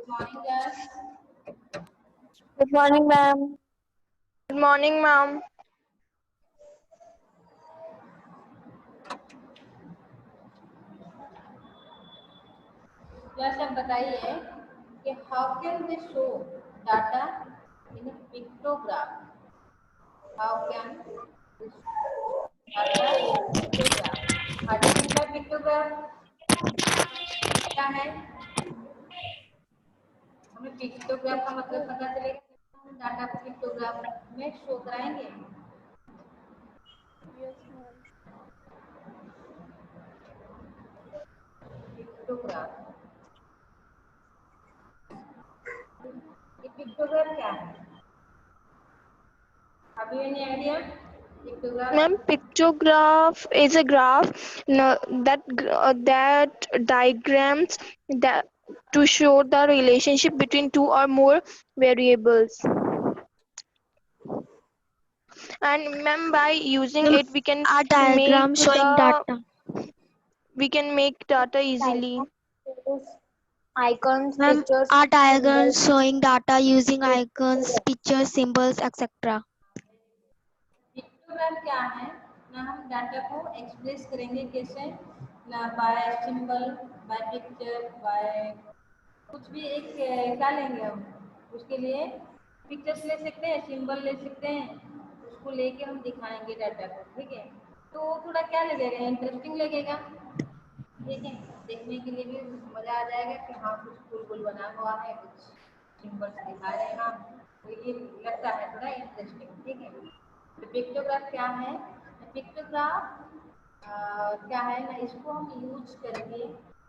Morning, guys. Good morning, ma'am. Good morning, ma'am. Class, अब बताइए कि how can we show data in a pictograph? How can we show data in a pictograph? Artificial by pictograph क्या है? हमें pictograph का मतलब पता चलेगा, हम डाटा को पिक्टोग्राफ में शो कराएंगे। पिक्टोग्राफ, ये पिक्टोग्राफ क्या है? Have you any idea? Pictograph. Ma'am, pictograph is a graph that diagrams that to show the relationship between two or more variables. And ma'am, by using it, we can A diagram make showing data. data easily. Icons, Ma'am, pictures, are diagrams symbols. showing data using icons, pictures, symbols, etc. Pictograph क्या है ना, हम data को express करेंगे कैसे ना, by symbol, by picture, by कुछ भी एक क्या लेंगे हम उसके लिए, पिक्चर्स ले सकते हैं, सिंबल ले सकते हैं, उसको लेके हम दिखाएंगे डाटा को। ठीक है, तो थोड़ा क्या लगेगा, इंटरेस्टिंग लगेगा। ठीक है, देखने के लिए भी मजा आ जाएगा कि हाँ कुछ फूल फूल बना हुआ है, कुछ सिंबल्स दिखा रहे हैं हम, तो ये लगता है थोड़ा इंटरेस्टिंग। ठीक है, तो पिक्टोग्राफ क्या है? पिक्टोग्राफ क्या है ना, इसको हम यूज करके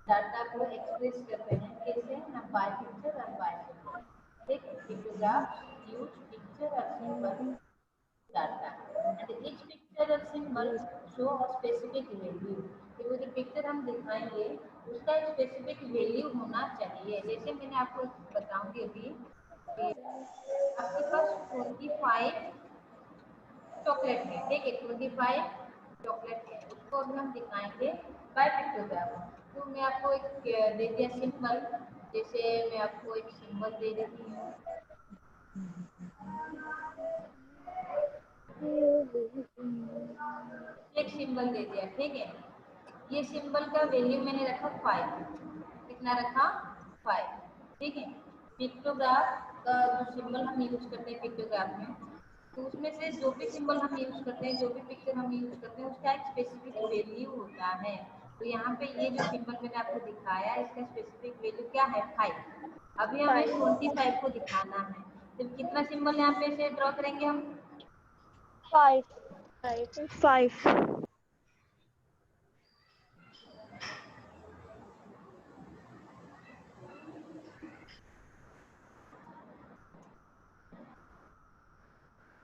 डाटा को एक्सप्रेस करते हैं कैसे ना, बाय पिक्चर और बाय सिंबल। ठीक है, पिक्टोग्राफ यूज पिक्चर और symbol data and each picture or symbol show a specific value। तो वो जो पिक्चर हम दिखाएंगे उसका एक स्पेसिफिक वैल्यू होना चाहिए। जैसे मैंने आपको बताऊंगी अभी कि आपके पास 25 चॉकलेट है। ठीक है, 25 चॉकलेट है, उसको अभी हम दिखाएंगे बाय पिक्टोग्राफ। तो मैं आपको एक दे दिया सिंबल, जैसे मैं आपको एक सिंबल दे देती हूँ, एक सिंबल दे दिया। ठीक है, ये सिंबल का वैल्यू मैंने रखा 5। कितना रखा? 5। ठीक है, पिक्टोग्राफ का जो सिंबल हम यूज करते हैं पिक्टोग्राफ में, तो उसमें से जो भी सिंबल हम यूज करते हैं, जो भी पिक्चर हम यूज करते हैं, उसका एक स्पेसिफिक वैल्यू होता है। तो यहाँ पे ये जो सिंबल मैंने आपको दिखाया, इसका स्पेसिफिक वैल्यू क्या है? 5। अभी हमें 25 को दिखाना है, तो कितना सिंबल यहाँ पे से ड्रॉ करेंगे हम? 5. 5.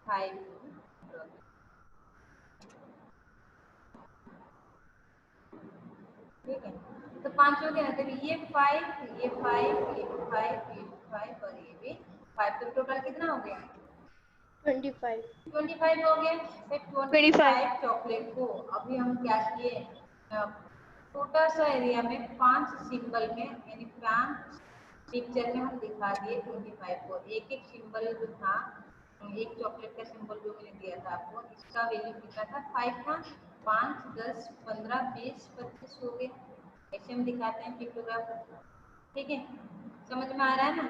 5। ठीक है, तो 5 हो गया ना, तो ये 5, ये 5, ये 5, ये 5 और ये भी 5, तो टोटल कितना हो गया? 25. 25 हो गए। तो 25. 25 चॉकलेट को अभी हम क्या किए, छोटा सा एरिया में 5 सिंबल में यानी 5 पिक्चर में हम दिखा दिए 25 को। एक एक सिंबल जो था, एक चॉकलेट का सिंबल जो मैंने दिया था आपको, इसका वैल्यू कितना था? 5 था। 5, 10, 15, 20, 25 हो गए। ऐसे हम दिखाते हैं पिक्टोग्राफ। ठीक है, समझ में आ रहा है ना?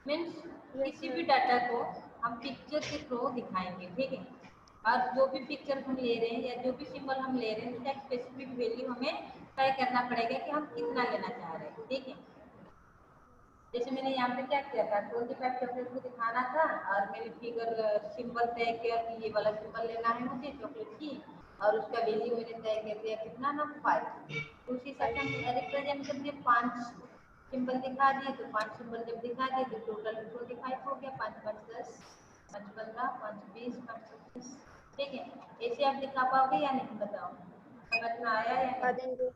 मीन्स किसी भी डाटा को हम पिक्चर के थ्रू दिखाएंगे। ठीक है, और जो भी पिक्चर हम ले रहे हैं या जो भी सिंबल हम ले रहे हैं, उसका एक स्पेसिफिक वैल्यू हमें तय करना पड़ेगा कि हम कितना लेना चाह रहे हैं। ठीक है, जैसे मैंने यहाँ पे क्या किया था, 25 चॉकलेट को दिखाना था और मैंने फिगर सिंबल तय किया कि ये वाला सिंबल लेना है मुझे चॉकलेट की, और उसका वैल्यू मैंने तय कर दिया कितना ना, 5। तो उसी हिसाब से हम रिप्रेजेंट कर दिए, 5 सिंबल दिखा दिए, तो 5 सिंबल जब दिखा दिए तो टोटल 25 हो गया। 5, 5, 10, 5, 15, 5, 20, 5, 25। ठीक है, ऐसे आप दिखा पाओगे या नहीं? बताओ, समझ में आया या नहीं?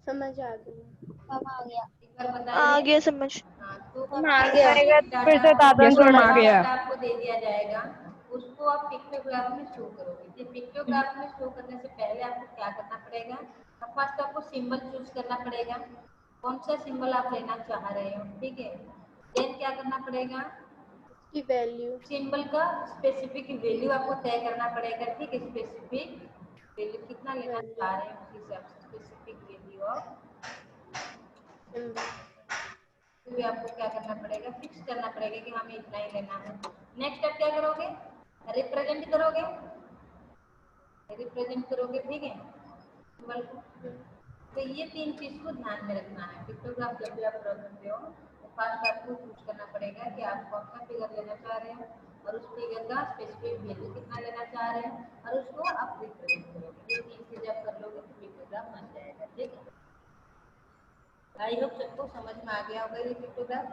समझ आ गया. एक बार आ बताइए। गया समझ. हाँ, तो आ गया. फिर से दादा यस मैम, आ गया। आपको दे दिया जाएगा, उसको आप पिक्टोग्राफ में शो करोगे। तो पिक्टोग्राफ में शो करने से पहले आपको क्या करना पड़ेगा? फर्स्ट आपको सिंबल चूज करना पड़ेगा, कौन सा सिंबल आप लेना चाह रहे हो। ठीक है, देन क्या करना पड़ेगा, की वैल्यू सिंबल का स्पेसिफिक वैल्यू आपको तय करना पड़ेगा। ठीक है, स्पेसिफिक वैल्यू कितना लेना वैल्यू चाह रहे हैं उस हिसाब से स्पेसिफिक वैल्यू ऑफ सिंबल। तो भी आपको क्या करना पड़ेगा, फिक्स करना पड़ेगा कि हमें इतना ही लेना है। नेक्स्ट आप क्या करोगे, रिप्रेजेंट करोगे, रिप्रेजेंट करोगे। ठीक है, सिंबल को। तो ये तीन चीज को ध्यान में रखना है। पिक्टोग्राफ जब भी आप ड्रॉ करते हो तो फर्स्ट आपको चूज करना पड़ेगा कि आप कौन सा फिगर लेना चाह रहे हैं और उस फिगर का स्पेसिफिक वैल्यू कितना लेना चाह रहे हैं और उसको आप रिप्रेजेंट करोगे। ये तीन चीजें आप कर लोगे तो पिक्टोग्राफ बन जाएगा। ठीक है, आई होप सबको समझ में आ गया होगा ये पिक्टोग्राफ।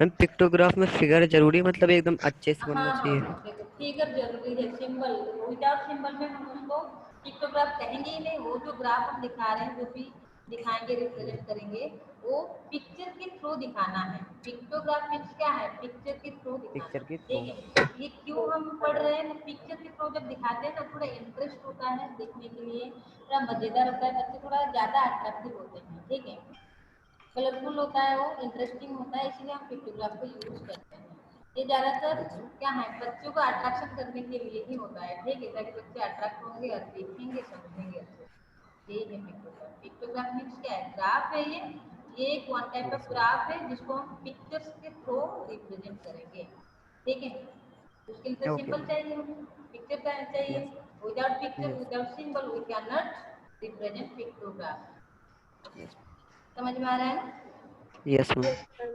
मैम पिक्टोग्राफ में फिगर जरूरी है, मतलब एकदम अच्छे से बनना हाँ चाहिए? हाँ, देखो फिगर जरूरी है। सिंबल विदाउट सिंबल में हम उसको पिक्टोग्राफ कहेंगे ही नहीं। वो जो ग्राफ हम दिखा रहे हैं, जो भी दिखाएंगे, रिप्रेजेंट करेंगे, वो पिक्चर के थ्रू दिखाना है। पिक्टोग्राफ मीन्स क्या है, पिक्चर के थ्रू दिखाना। पिक्चर के ठीक थ्रू। है, ये क्यों हम पढ़ रहे हैं, पिक्चर के थ्रू जब दिखाते हैं ना थोड़ा इंटरेस्ट होता है देखने के लिए, थोड़ा मजेदार होता है, बच्चे थोड़ा ज्यादा अट्रैक्टिव होते हैं। ठीक है, कलरफुल होता है, वो इंटरेस्टिंग होता है, इसलिए हम पिक्टोग्राफ को यूज करते हैं। ये ज्यादातर क्या है, बच्चों को अट्रैक्शन करने के लिए ही होता है। ठीक है, ताकि बच्चे अट्रैक्ट होंगे और देखेंगे, समझेंगे अच्छे। ठीक है, पिक्टोग्राफ, पिक्टोग्राफ मीन्स क्या है, ग्राफ है ये एक वन टाइप ऑफ ग्राफ है जिसको हम पिक्चर्स के थ्रू रिप्रेजेंट करेंगे। ठीक है, उसके लिए तो ओके सिंबल चाहिए, हमें पिक्चर का चाहिए। Yes without picture, yes without symbol we can not represent pictograph. Yes समझ में आ रहा है ना? Yes ma'am. Yes ma'am.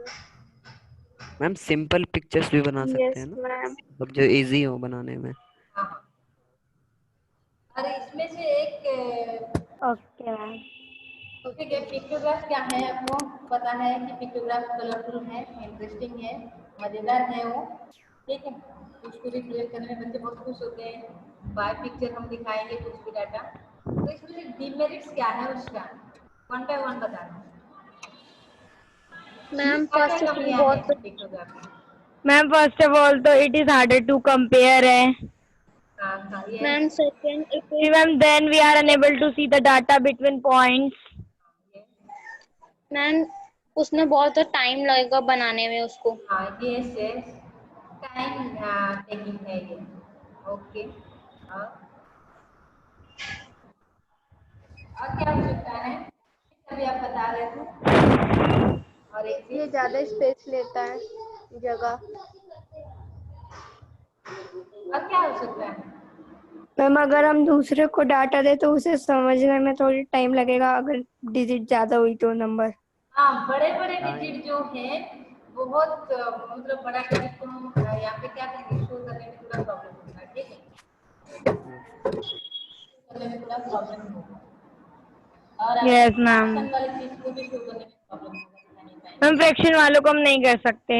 Ma'am simple pictures भी बना सकते Yes, हैं ना, ma'am. मतलब जो इजी हो बनाने में? हाँ हाँ, और इसमें से एक Okay, ma'am. ठीक है, पिक्टोग्राफ क्या है, आपको पता है कि पिक्टोग्राफ कलरफुल है, इंटरेस्टिंग है, मजेदार है वो। ठीक है, उसको रिप्रेजेंट करने में बच्चे बहुत खुश होते हैं। बाय पिक्चर हम दिखाएंगे कुछ भी डाटा। तो इसमें डिमेरिट्स क्या है उसका, वन बाय वन बताना। मैम क्या क्या फर्स्ट ऑफ ऑल कमियां बहुत हैं पिक्टोग्राफ में? Ma'am, first of all, तो it is harder to compare है. हाँ हाँ, ये ma'am second it is Ma'am, then we are unable to see the data between points. Ma'am उसमें बहुत टाइम लगेगा बनाने में उसको। हाँ, ये से टाइम टेकिंग है ये। ओके, और क्या हो सकता है, अभी आप बता रहे थे। और एक ये चीज, ज्यादा स्पेस लेता है जगह। और क्या हो सकता है? मैम, अगर हम दूसरे को डाटा दे तो उसे समझने में थोड़ी टाइम लगेगा, अगर डिजिट ज्यादा हुई तो नंबर। हाँ, बड़े बड़े टाइम। डिजिट जो है बहुत मतलब बड़ा डिजिट को हम यहाँ पे क्या करेंगे, शो करने में थोड़ा प्रॉब्लम होगा। ठीक है, करने में थोड़ा प्रॉब्लम होगा, और Yes, ma'am. फ्रैक्शन वाली चीज को भी शो करने में प्रॉब्लम होगा, दिखाने टाइम हम फ्रैक्शन वालों को हम नहीं कर सकते.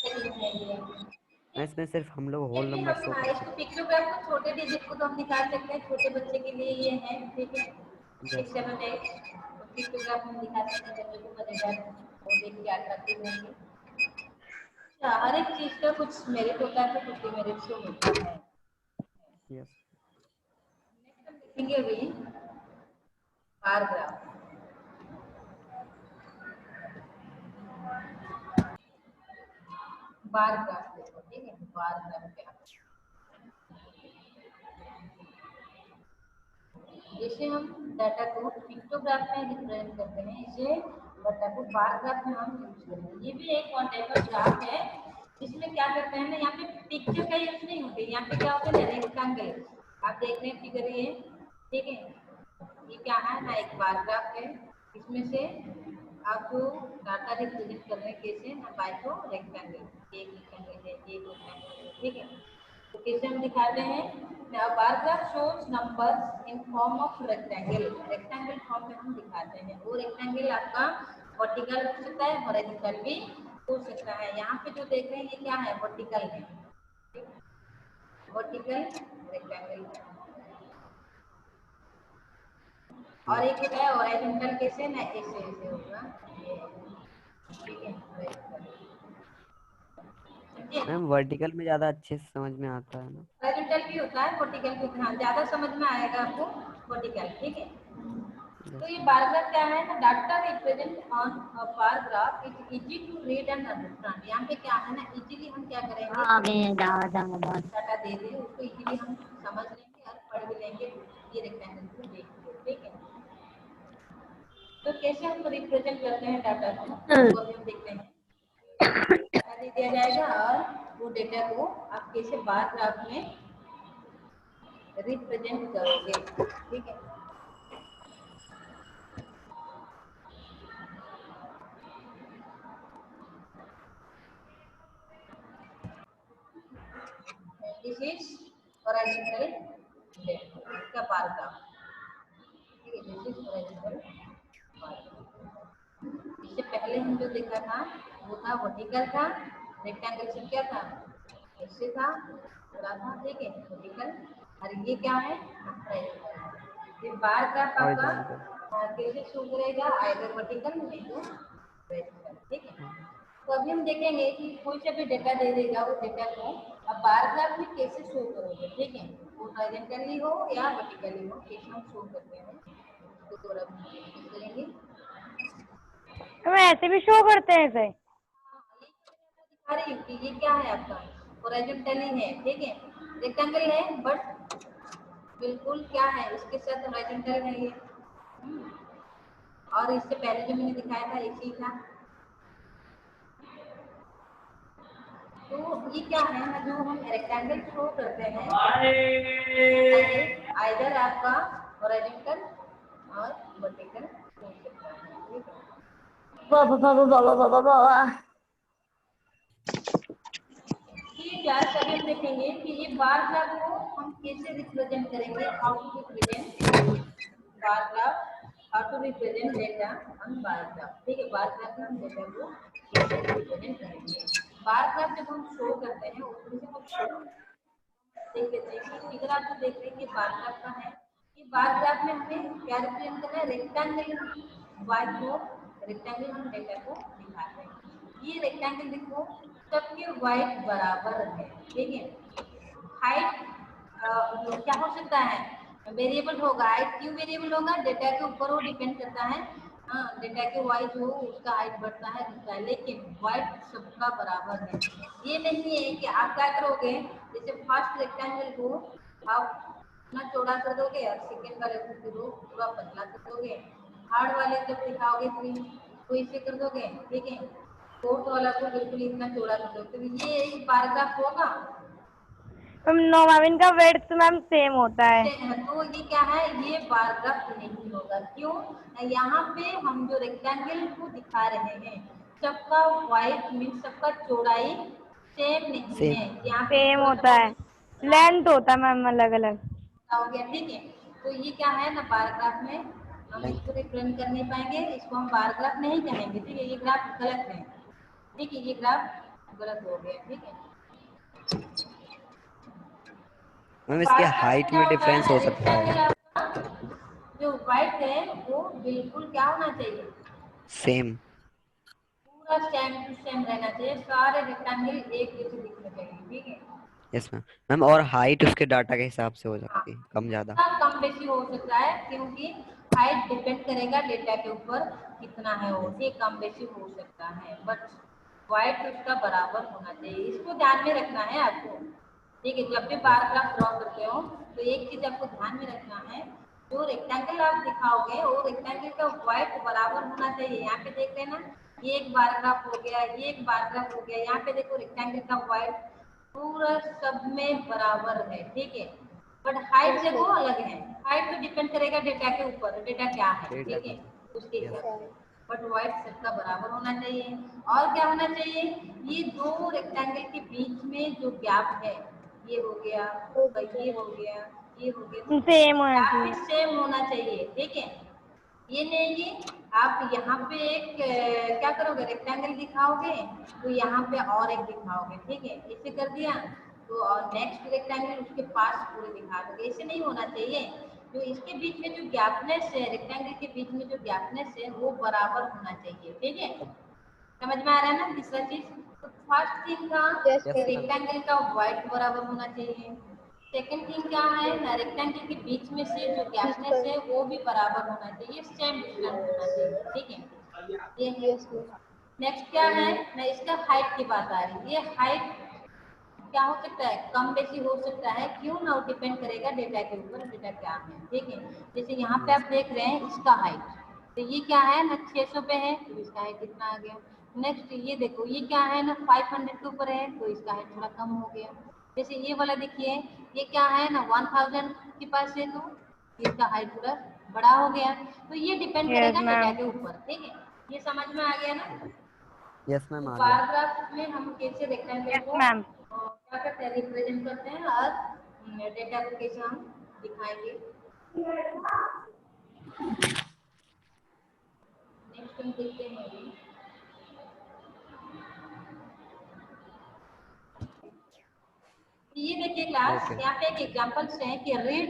है ये। मैं इसमें सिर्फ हम लोग ये होल भी नंबर हम शो कर इसको सकते पिक्टोग्राफ को छोटे डिजिट को तो हम निकाल सकते हैं, छोटे बच्चे के लिए ये है। ठीक है, हैं। 6 7 8 पिक्टोग्राफ हम दिखा सकते हैं, बच्चों को मजेदार वो देख के अट्रैक्टिव होंगे। अच्छा, हर एक चीज का कुछ मेरिट होता है तो कुछ डिमेरिट तो होता है। यस नेक्स्ट हम देखेंगे अभी बार ग्राफ। बार ग्राफ देखो। ठीक है, बार ग्राफ क्या, जैसे हम डाटा को पिक्टोग्राफ में रिप्रेजेंट करते हैं, इसे डाटा को बार ग्राफ में हम यूज करेंगे। ये भी एक वन टाइप ऑफ ग्राफ है जिसमें क्या करते हैं ना, यहाँ पे पिक्चर का यूज नहीं होते, यहाँ पे क्या होता है ना, रेक्टेंगल। आप देख रहे हैं फिगर ये। ठीक है, ये क्या है ना, एक बार ग्राफ है। इसमें से आप जो डाटा रिप्रेजेंट कर रहे हैं कैसे ना, बाय तो रेक्टेंगल, एक रेक्टेंगल है, एक रेक्टेंगल है। ठीक है, तो कैसे हम दिखाते हैं, bar graph shows numbers in form of rectangle. Rectangle form में हम दिखाते हैं। वो रेक्टेंगल आपका वर्टिकल हो सकता है, हॉरिजॉन्टल भी हो सकता है। यहाँ पे जो देख रहे हैं ये क्या है, वर्टिकल है। Vertical rectangle. और एक होता है हॉरिजॉन्टल, कैसे ना, ऐसे ऐसे होगा ये। ठीक है, मैम वर्टिकल में ज्यादा अच्छे से समझ में आता है ना? हॉरिजॉन्टल भी होता है, वर्टिकल भी होता है। हाँ, ज्यादा समझ में आएगा आपको वर्टिकल। ठीक है, तो ये बार ग्राफ क्या है ना, data represent on a bar graph is easy to read and understand. यहाँ पे क्या है ना, इजीली हम क्या करेंगे, डाटा दे दे उसको इजीली हम समझ लेंगे और पढ़ भी लेंगे, ये रेक्टेंगल को देख के, ठीक है। तो कैसे हम रिप्रेजेंट करते हैं डाटा को, वो भी हम देखते हैं। डाटा दे दिया जाएगा और वो डेटा को आप कैसे बार ग्राफ में रिप्रेजेंट करोगे, ठीक है। दिस इज हॉरिजॉन्टल इसका बार ग्राफ, ठीक है। This is horizontal bar graph. इससे पहले हम जो देखा था वो था वर्टिकल था, रेक्टेंगल से क्या था, ऐसे था पूरा था, ठीक है, वर्टिकल। और ये क्या है, ये बार ग्राफ आपका कैसे शो करेगा, आइदर वर्टिकल नहीं तो वर्टिकल, ठीक है। तो अभी हम देखेंगे कि कोई सा भी डेटा दे देगा, वो डेटा को अब बार ग्राफ में कैसे शो करोगे, ठीक है। वो हॉरिजॉन्टली हो या वर्टिकली हो, कैसे हम शो करते हैं तो थोड़ा करेंगे। तो ऐसे भी शो करते हैं इसे? दिखा रही हूँ कि ये क्या है आपका, हॉरिजॉन्टली है, ठीक है। रेक्टेंगल है बट बिल्कुल क्या है, इसके साथ हॉरिजॉन्टल है ये। और इससे पहले जो मैंने दिखाया था एक ही था। तो ये क्या है ना, जो हम रेक्टेंगल शो करते हैं आइदर आपका हॉरिजॉन्टल और वर्टिकल हो सकता है, ठीक है। ये क्लास अभी हम देखेंगे कि ये बार ग्राफ को हम कैसे रिप्रेजेंट करेंगे, how to represent bar graph, how to represent data on bar graph, ठीक है। बार ग्राफ में हम डेटा को कैसे रिप्रेजेंट करेंगे। बार ग्राफ जब हम शो करते हैं उसमें से हम शो देख लेते हैं कि फिगर आप जो देख रहे हैं कि बार ग्राफ का है, ये बार ग्राफ में हमें क्या रिप्रेजेंट करना है, रेक्टेंगल वाइज को रेक्टेंगल हम डेटा को दिखाते हैं। ये रेक्टेंगल देखो सबके वाइड बराबर है, ठीक है। हाइट क्या हो सकता है, वेरिएबल होगा। हाइट क्यों वेरिएबल होगा, डेटा के ऊपर वो डिपेंड करता है। हाँ, डेटा के वाइज हो उसका हाइट बढ़ता है घटता है, लेकिन वाइड सबका बराबर है। ये नहीं है कि आप क्या करोगे, जैसे फर्स्ट रेक्टेंगल को आप इतना चौड़ा कर दोगे और सेकेंड वाले को पूरा पतला कर दोगे, थर्ड वाले जब दिखाओगे तो इसे कर दोगे, ठीक है। फोर्थ वाला को बिल्कुल इतना चौड़ा कर दोगे, तो ये एक पैराग्राफ होगा। नोमाविन का वेट तो मैम सेम होता है। तो ये क्या है, ये पैराग्राफ नहीं होगा। क्यों, यहाँ पे हम जो रेक्टेंगल को दिखा रहे हैं सबका वाइड मीन सबका चौड़ाई सेम नहीं है, यहाँ पे सेम होता है, लेंथ होता है मैम अलग अलग हो गया, ठीक है। तो ये क्या है ना, पैराग्राफ में हम इसको रिप्रेजेंट कर नहीं पाएंगे, इसको हम पैराग्राफ नहीं कहेंगे, ठीक है। ये ग्राफ गलत है, ठीक है, ये ग्राफ गलत हो गया, ठीक है। मैम इसके हाइट में डिफरेंस हो सकता है, जो वाइट है वो बिल्कुल क्या होना चाहिए, सेम। पूरा सेम टू सेम रहना चाहिए, सारे रेक्टेंगल एक जैसे दिखने चाहिए, ठीक है। Yes ma'am. मैम और हाइट उसके डाटा के हिसाब से हो सकती है, कम ज्यादा। कम बेसी हो सकता है क्योंकि हाइट डिपेंड करेगा डेटा के ऊपर कितना है, वो ये कम बेसी हो सकता है, बट वाइट उसका बराबर होना चाहिए, इसको ध्यान में रखना है आपको, ठीक है। जब भी बार ग्राफ ड्रॉ करते हो तो एक चीज आपको ध्यान में रखना है, जो रेक्टेंगल आप दिखाओगे वो रेक्टेंगल का वाइट बराबर होना चाहिए। यहाँ पे देख रहे हैं ना, ये एक बार ग्राफ हो गया, ये एक बार ग्राफ हो गया, यहाँ पे देखो रेक्टेंगल का वाइट पूरा सब में बराबर है, ठीक है। बट हाइट देखो अलग है, हाइट तो डिपेंड करेगा डेटा के ऊपर, डेटा क्या है, ठीक है, उसके हिसाब से। बट वाइट सबका बराबर होना चाहिए। और क्या होना चाहिए, ये दो रेक्टेंगल के बीच में जो गैप है, ये हो गया, ये हो गया, ये हो गया, सेम होना गैप चाहिए। भी सेम होना चाहिए, ठीक है। ये नहीं कि आप यहाँ पे एक क्या करोगे, रेक्टेंगल दिखाओगे तो यहाँ पे और एक दिखाओगे, ठीक है, ऐसे कर दिया तो और नेक्स्ट रेक्टेंगल उसके पास पूरे दिखा दोगे, ऐसे नहीं होना चाहिए। जो इसके बीच में जो गैपनेस है, रेक्टेंगल के बीच में जो गैपनेस है वो बराबर होना चाहिए, ठीक है। समझ में आ रहा है ना। तीसरा चीज, तो फर्स्ट थिंग था रेक्टेंगल का वाइड बराबर होना चाहिए, सेकंड थिंग क्या है ना, रेक्टेंगल के बीच में से जो गैपनेस है वो भी बराबर होना चाहिए, सेम डिस्टेंस होना चाहिए, ठीक है। ये नेक्स्ट क्या है ना, इसका हाइट की बात आ रही है। ये हाइट क्या हो सकता है, कम बेसी हो सकता है, क्यों ना, वो डिपेंड करेगा डेटा के ऊपर, डेटा क्या है, ठीक है। जैसे यहाँ पे आप देख रहे हैं इसका हाइट, तो ये क्या है ना 600 पे है, तो इसका हाइट कितना आ गया। नेक्स्ट ये देखो, ये क्या है ना 500 के ऊपर है, तो इसका हाइट थोड़ा कम हो गया। जैसे ये वाला देखिए, ये क्या है ना 1000 के पास है, तो इसका हाइट थोड़ा बड़ा हो गया। तो ये डिपेंड यस करेगा डेटा मैम। के ऊपर, ठीक है। ये समझ में आ गया ना। यस मैम, तो आ गया। बार ग्राफ में हम कैसे रेक्टेंगल यस को मैम। क्या करते हैं, रिप्रेजेंट करते हैं, और डेटा को कैसे हम दिखाएंगे। नेक्स्ट हम देखते हैं अभी। ये देखिए क्लास, ओके। यहाँ पे एक एग्जांपल्स है कि read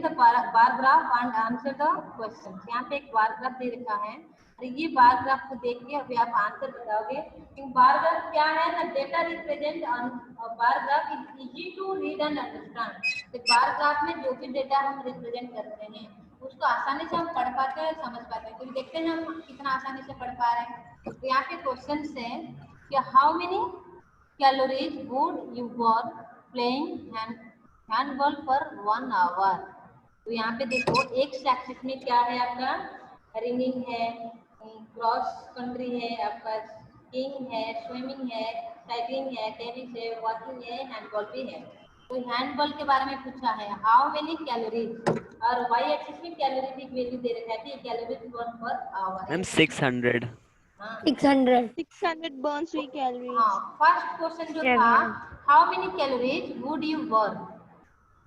the bar graph and answer the question. यहाँ पे एक बार ग्राफ दे रखा है, और ये बार ग्राफ को देख के अभी आप आंसर बताओगे। बार ग्राफ क्या है ना, data represent on bar graph is easy to read and understand. तो बार ग्राफ में जो भी डेटा हम रिप्रेजेंट करते हैं उसको आसानी से हम पढ़ पाते हैं, समझ पाते हैं। क्योंकि देखते हैं हम कितना आसानी से पढ़ पा रहे हैं। तो यहाँ पे क्वेश्चन है कि how many calories would you burn playing handball for 1 hour। तो यहाँ पे देखो एक एक्सिस में क्या है आपका, रिंगिंग है, क्रॉस कंट्री है, आपका स्कीइंग है, स्विमिंग है, साइकिलिंग है, टेनिस है, वॉकिंग है, हैंडबॉल भी है। तो हैंडबॉल के बारे में पूछा है हाउ मेनी कैलोरीज, और वाई एक्सिस में कैलोरी की वैल्यू दे रखा है कि calories burn per hour. Ma'am 600। हाँ 600। 600 burns 3 calories. हाँ, फर्स्ट क्वेश्चन जो यस था, ma'am. How many calories would you burn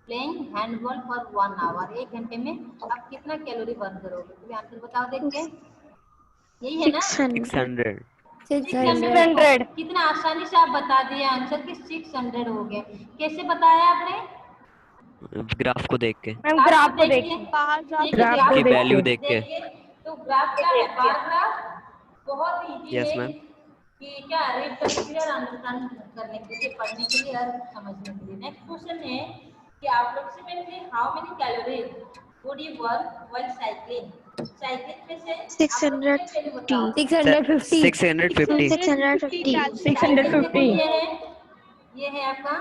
playing handball for 1 hour। 1 घंटे में आप कितना कैलोरी बर्न करोगे, तो आंसर बताओ देख के। यही है ना 600. 600। 600। 600। कितना आसानी से आप बता दिए आंसर कि 600 हो गया। कैसे बताया आपने, ग्राफ को देख के, मैम ग्राफ को देख के। Bar graph ठीक है, ग्राफ ग्राफ को की देख वैल्यू के। देख के। तो ग्राफ क्या है, बार ग्राफ बहुत इजी यस है मैम। कि क्या रीड करने के लिए और अंडरस्टैंड करने के लिए, पढ़ने के लिए और समझने के लिए। नेक्स्ट क्वेश्चन है कि approximately how many calories would you burn while cycling. Cycling में से 650. approximate value बताओ। 650। 650। 650 साइक्लिंग देखो 650। ये है आपका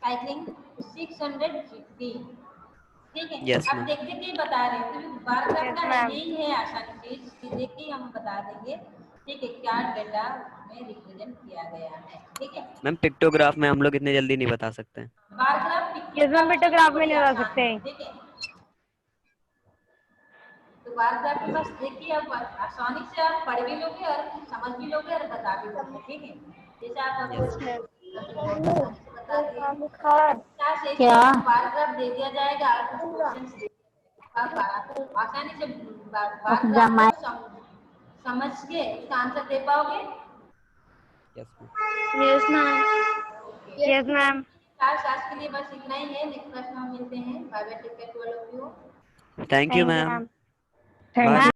साइक्लिंग 650, ठीक है। यस अब मैम। देख देख के ही बता रहे हैं, क्योंकि बार ग्राफ यस का मैम। यही है आसान चीज कि देख के ही हम बता देंगे, ठीक है, क्या डेटा में रिप्रेजेंट किया गया है, ठीक है। मैम पिक्टोग्राफ में हम लोग इतने जल्दी नहीं बता सकते। Bar graph yes ma'am, picture pictograph में बड़ी नहीं बता आसान सकते। है, ठीक है। तो बार ग्राफ के पास देखिए, आप आसानी से आप पढ़ भी लोगे और समझ भी लोगे और बता भी लोगे, ठीक है। जैसे आप यस। बता दिए क्या? बार ग्राफ दे दिया जाएगा, कुछ क्वेश्चंस आप आसानी से बार ग्राफ को समझ के इसका आंसर दे पाओगे। Yes ma'am. Yes, ma'am. Yes ma'am. Class आज के लिए बस इतना ही है। नेक्स्ट क्लास में हम मिलते हैं। Bye bye, take care to all of you. Thank you thank you ma'am. Ma'am. Thank bye. You.